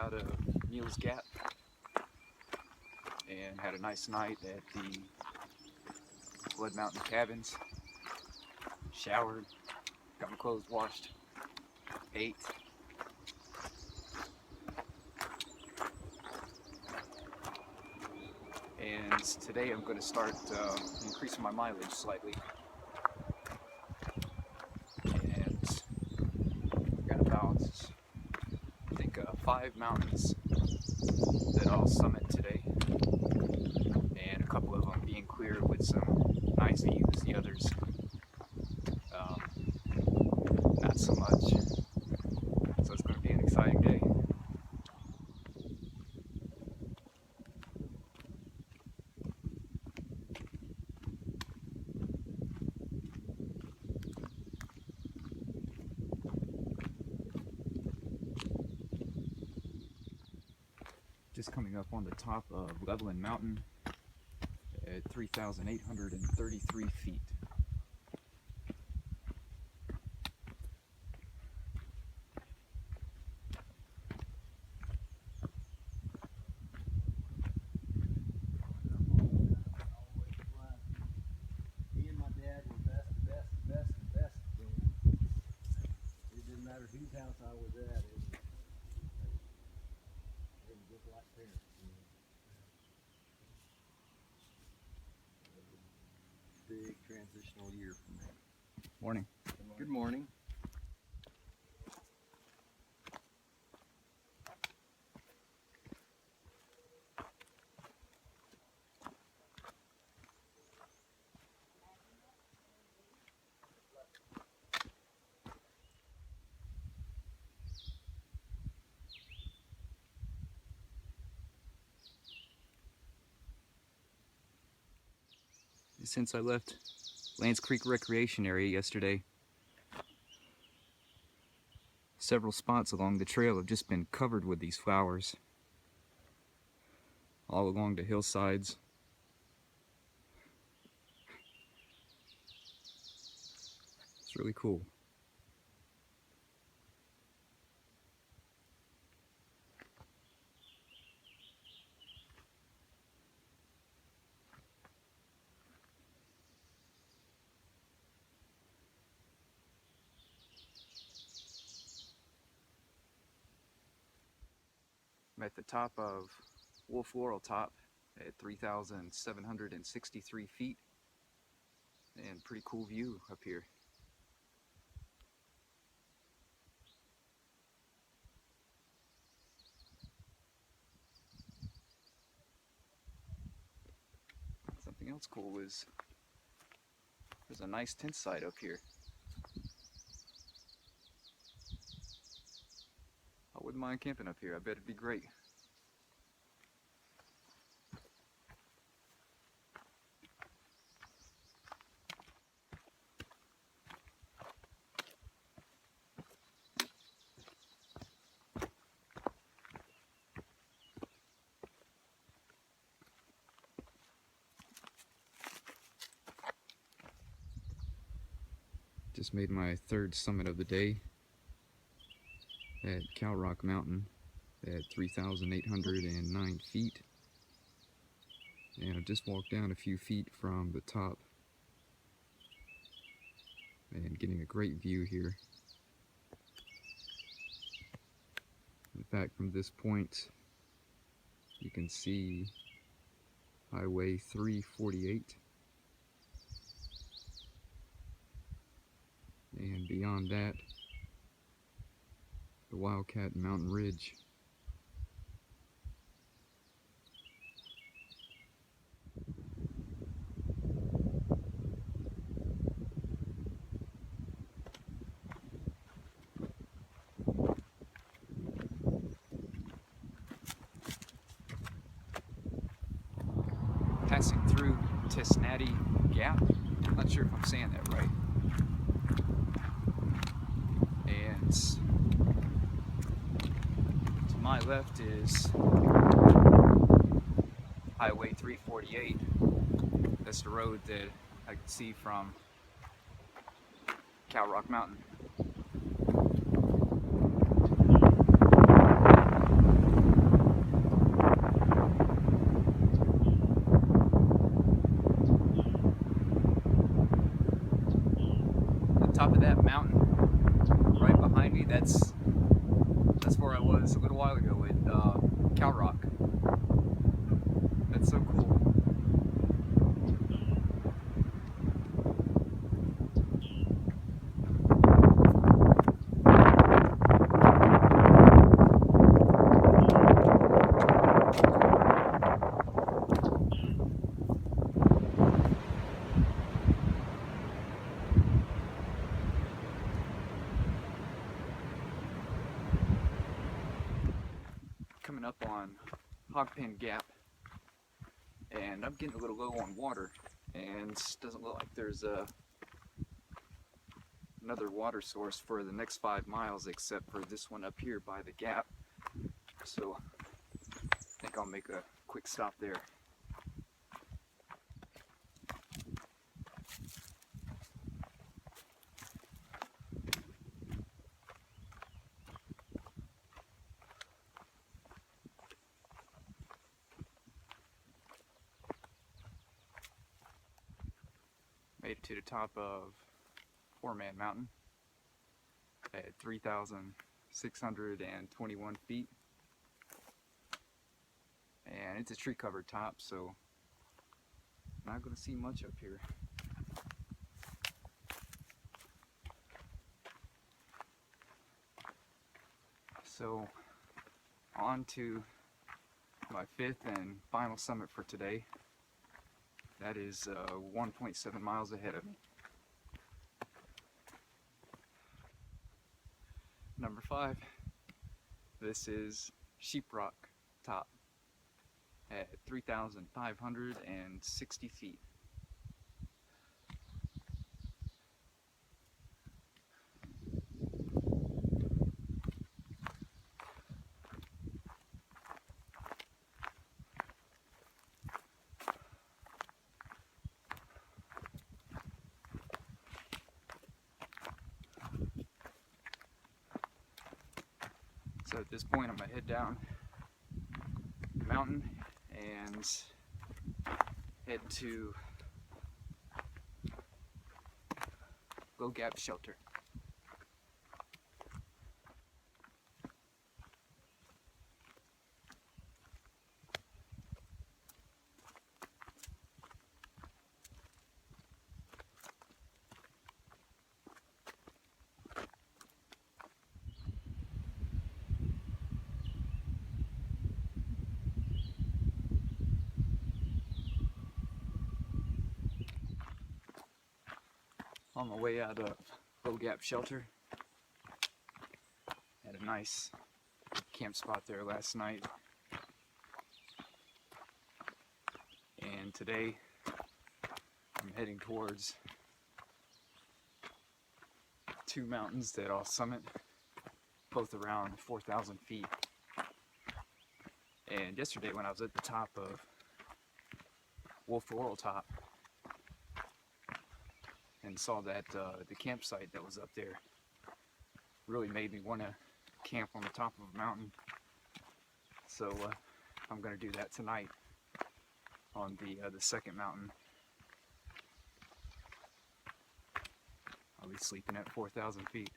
out of Neel's Gap and had a nice night at the Blood Mountain Cabins. Showered, got my clothes washed, ate. And today I'm going to start increasing my mileage slightly. And I've got about, I think, 5 mountains that I'll summit today. And a couple of them being clear with some nice views, the others not so much. So it's going to be an exciting day. Just coming up on the top of Levelland Mountain at 3,833 feet. Me and my dad were best. It didn't matter whose house I was at. They were just like parents. Big transitional year for me. Morning. Good morning. Since I left Lance Creek Recreation Area yesterday, several spots along the trail have just been covered with these flowers, all along the hillsides. It's really cool. I'm at the top of Wolf Laurel Top at 3,763 feet, and pretty cool view up here. Something else cool is there's a nice tent site up here. I wouldn't mind camping up here. I bet it'd be great. Just made my third summit of the day at Cow Rock Mountain at 3,809 feet. And I've just walked down a few feet from the top and getting a great view here. In fact, from this point, you can see Highway 348. And beyond that, the Wildcat Mountain Ridge. Passing through Tesnati Gap. I'm not sure if I'm saying that right. And to my left is Highway 348. That's the road that I can see from Cow Rock Mountain. top of that mountain right behind me, that's where I was a little while ago at Cow Rock. That's so cool. Coming up on Hogpen Gap, and I'm getting a little low on water, and it doesn't look like there's another water source for the next 5 miles except for this one up here by the gap. So I think I'll make a quick stop there. Made it to the top of Poor Man Mountain at 3,621 feet. And it's a tree covered top, so not going to see much up here. So on to my 5th and final summit for today. That is 1.7 miles ahead of me. Number 5, this is Sheeprock Top at 3,560 feet. So at this point I'm going to head down the mountain and head to Low Gap Shelter. On my way out of Low Gap Shelter, had a nice camp spot there last night, and today I'm heading towards 2 mountains that I'll summit, both around 4,000 feet. And yesterday when I was at the top of Wolf Laurel Top and saw that the campsite that was up there really made me want to camp on the top of a mountain. So I'm going to do that tonight on the second mountain. I'll be sleeping at 4,000 feet.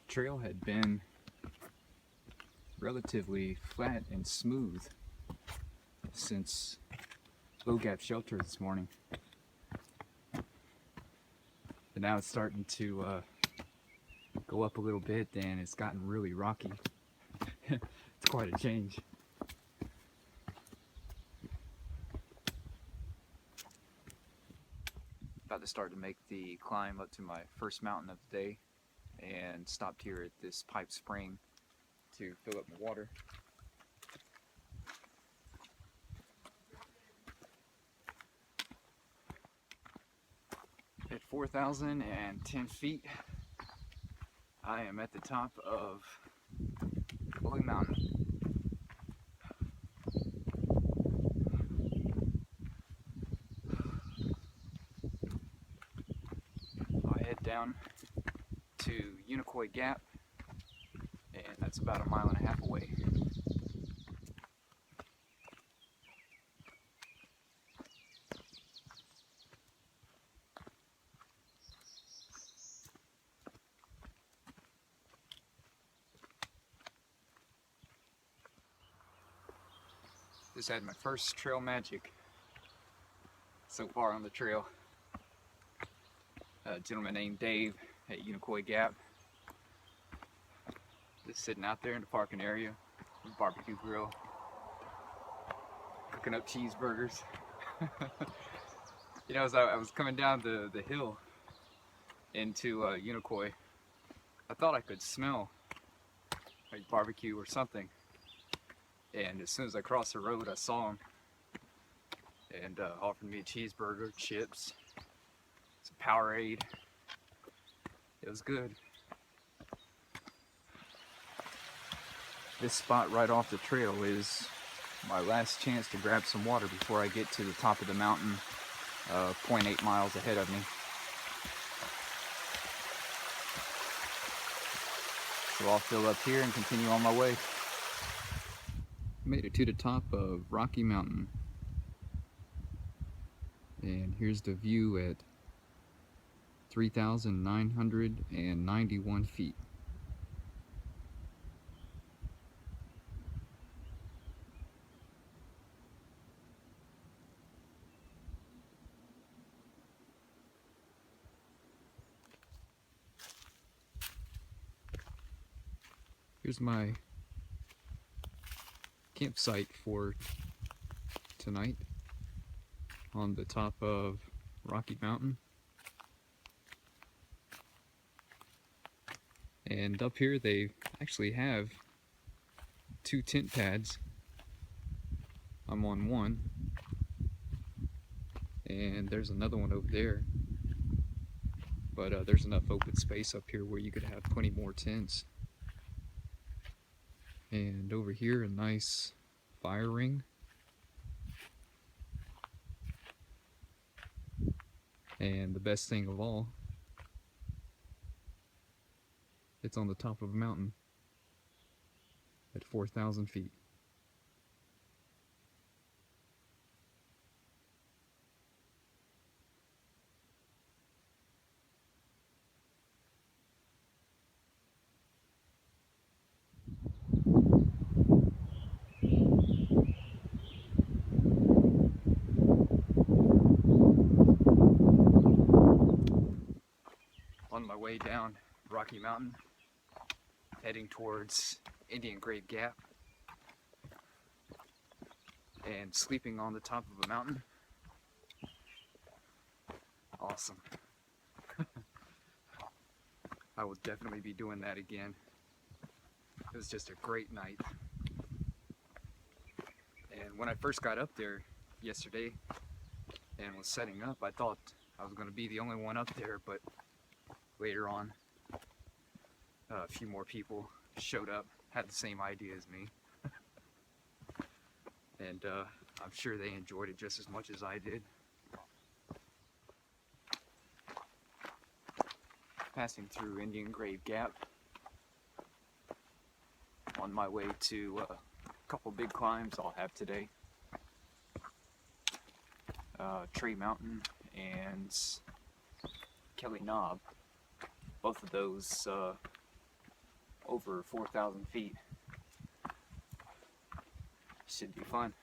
Trail had been relatively flat and smooth since Low Gap Shelter this morning, but now it's starting to go up a little bit and it's gotten really rocky. It's quite a change. About to start to make the climb up to my first mountain of the day, and stopped here at this pipe spring to fill up my water. At 4,010 feet, I am at the top of Holy Mountain. I'll head down to Unicoi Gap, and that's about 1.5 miles away. Just had my first trail magic so far on the trail. A gentleman named Dave at Unicoi Gap. Just sitting out there in the parking area, barbecue grill, cooking up cheeseburgers. You know, as I was coming down the hill into Unicoi, I thought I could smell like barbecue or something. And as soon as I crossed the road, I saw him and offered me a cheeseburger, chips, some Powerade. It was good. This spot right off the trail is my last chance to grab some water before I get to the top of the mountain, 0.8 miles ahead of me. So I'll fill up here and continue on my way. Made it to the top of Rocky Mountain, and here's the view at 3,991 feet. Here's my campsite for tonight on the top of Rocky Mountain. And up here they actually have 2 tent pads. I'm on one, and there's another one over there, but there's enough open space up here where you could have plenty more tents. And over here, a nice fire ring. And the best thing of all, it's on the top of a mountain at 4,000 feet. On my way down Rocky Mountain, heading towards Indian Grave Gap, and sleeping on the top of a mountain. Awesome. I will definitely be doing that again. It was just a great night. And when I first got up there yesterday and was setting up, I thought I was going to be the only one up there, but later on, a few more people showed up, had the same idea as me. And I'm sure they enjoyed it just as much as I did. Passing through Indian Grave Gap, on my way to a couple big climbs I'll have today. Trey Mountain and Kelly Knob. Both of those over 4,000 feet. Should be fun.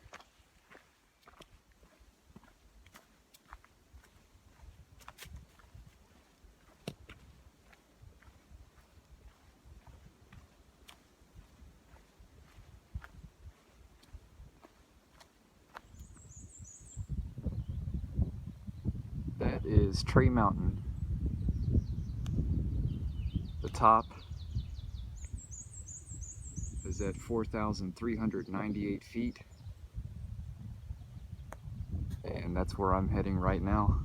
That is Trey Mountain, the top is at 4,398 feet, and that's where I'm heading right now.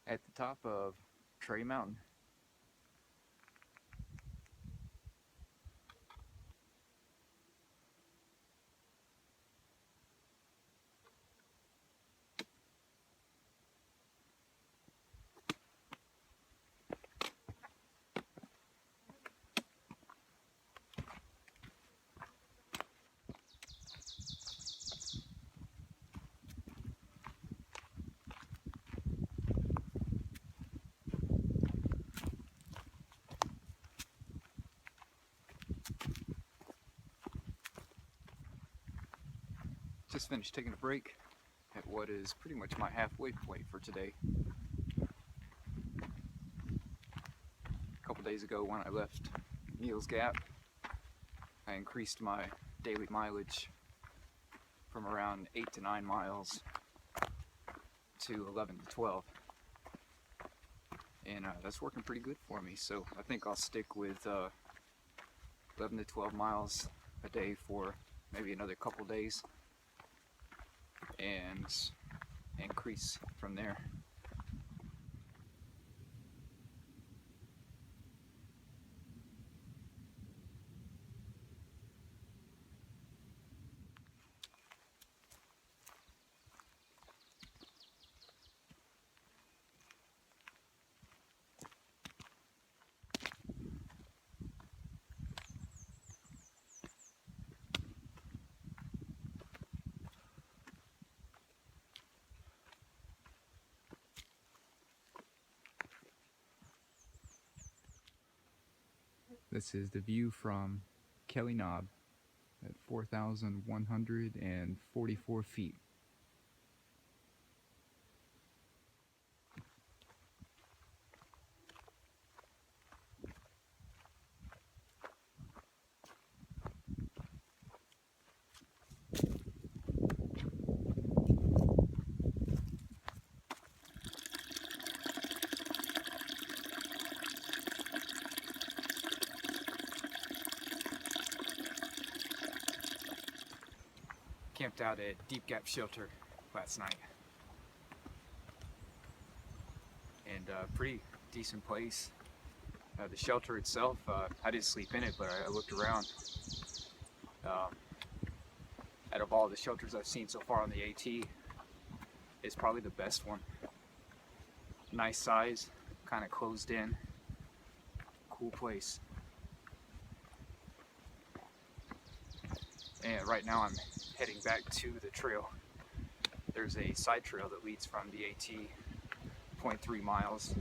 At the top of Trey Mountain. Just finished taking a break at what is pretty much my halfway point for today. A couple days ago when I left Neel's Gap, I increased my daily mileage from around 8 to 9 miles to 11 to 12. And that's working pretty good for me, so I think I'll stick with 11 to 12 miles a day for maybe another couple days and increase from there. This is the view from Kelly Knob at 4,144 feet. Camped out at Deep Gap Shelter last night, and pretty decent place. The shelter itself, I didn't sleep in it, but I looked around. Out of all the shelters I've seen so far on the AT, it's probably the best one. Nice size, kind of closed in, cool place. And right now I'm heading back to the trail. There's a side trail that leads from the AT 0.3 miles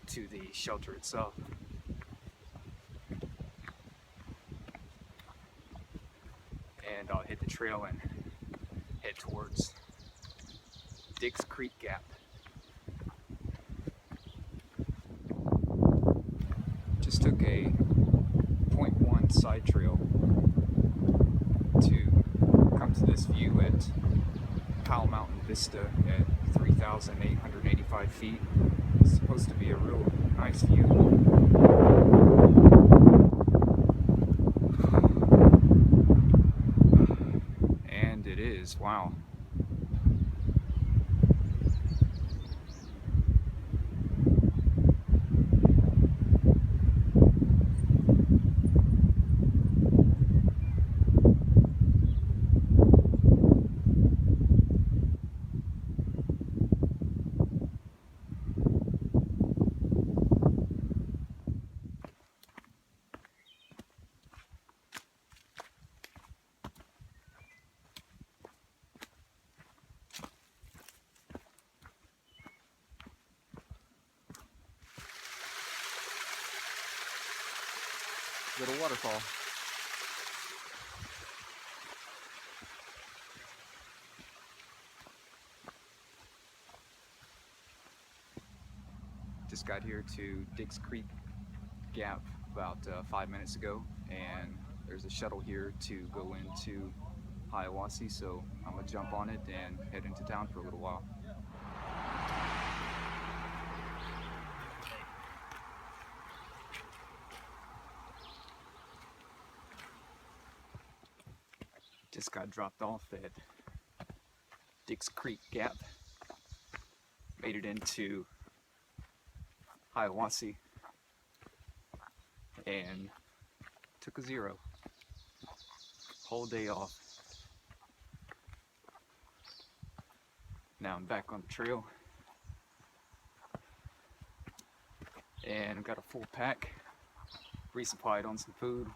to the shelter itself. And I'll hit the trail and head towards Dix Creek Gap. Just took a 0.1 side trail to come to this view at Powell Mountain Vista at 3,885 feet. It's supposed to be a real nice view. And it is, wow. Little waterfall. Just got here to Diggs Creek Gap about 5 minutes ago, and there's a shuttle here to go into Hiawassee, so I'm gonna jump on it and head into town for a little while. Just got dropped off at Diggs Creek Gap. Made it into Hiawassee and took a 0. Whole day off. Now I'm back on the trail and I've got a full pack, resupplied on some food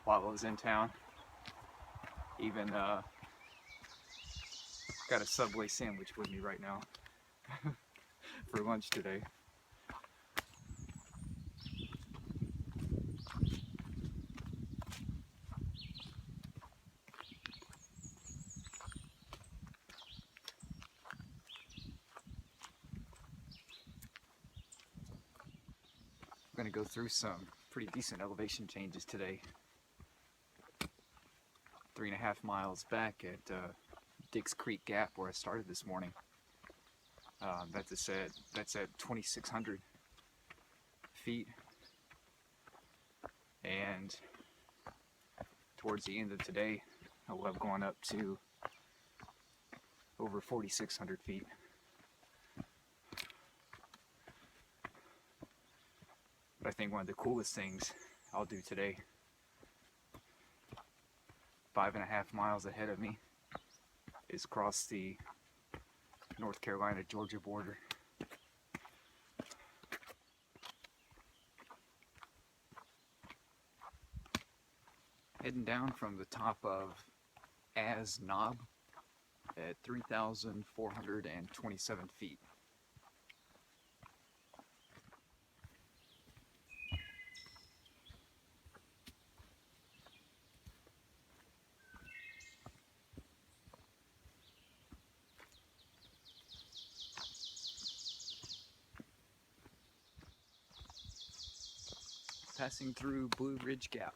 while I was in town. Even got a Subway sandwich with me right now for lunch today. I'm gonna go through some pretty decent elevation changes today. 3.5 miles back at Diggs Creek Gap where I started this morning. That's at 2,600 feet, and towards the end of today I will have gone up to over 4,600 feet. But I think one of the coolest things I'll do today, 5.5 miles ahead of me, is cross the North Carolina-Georgia border. Heading down from the top of As Knob at 3,427 feet. Passing through Blue Ridge Gap.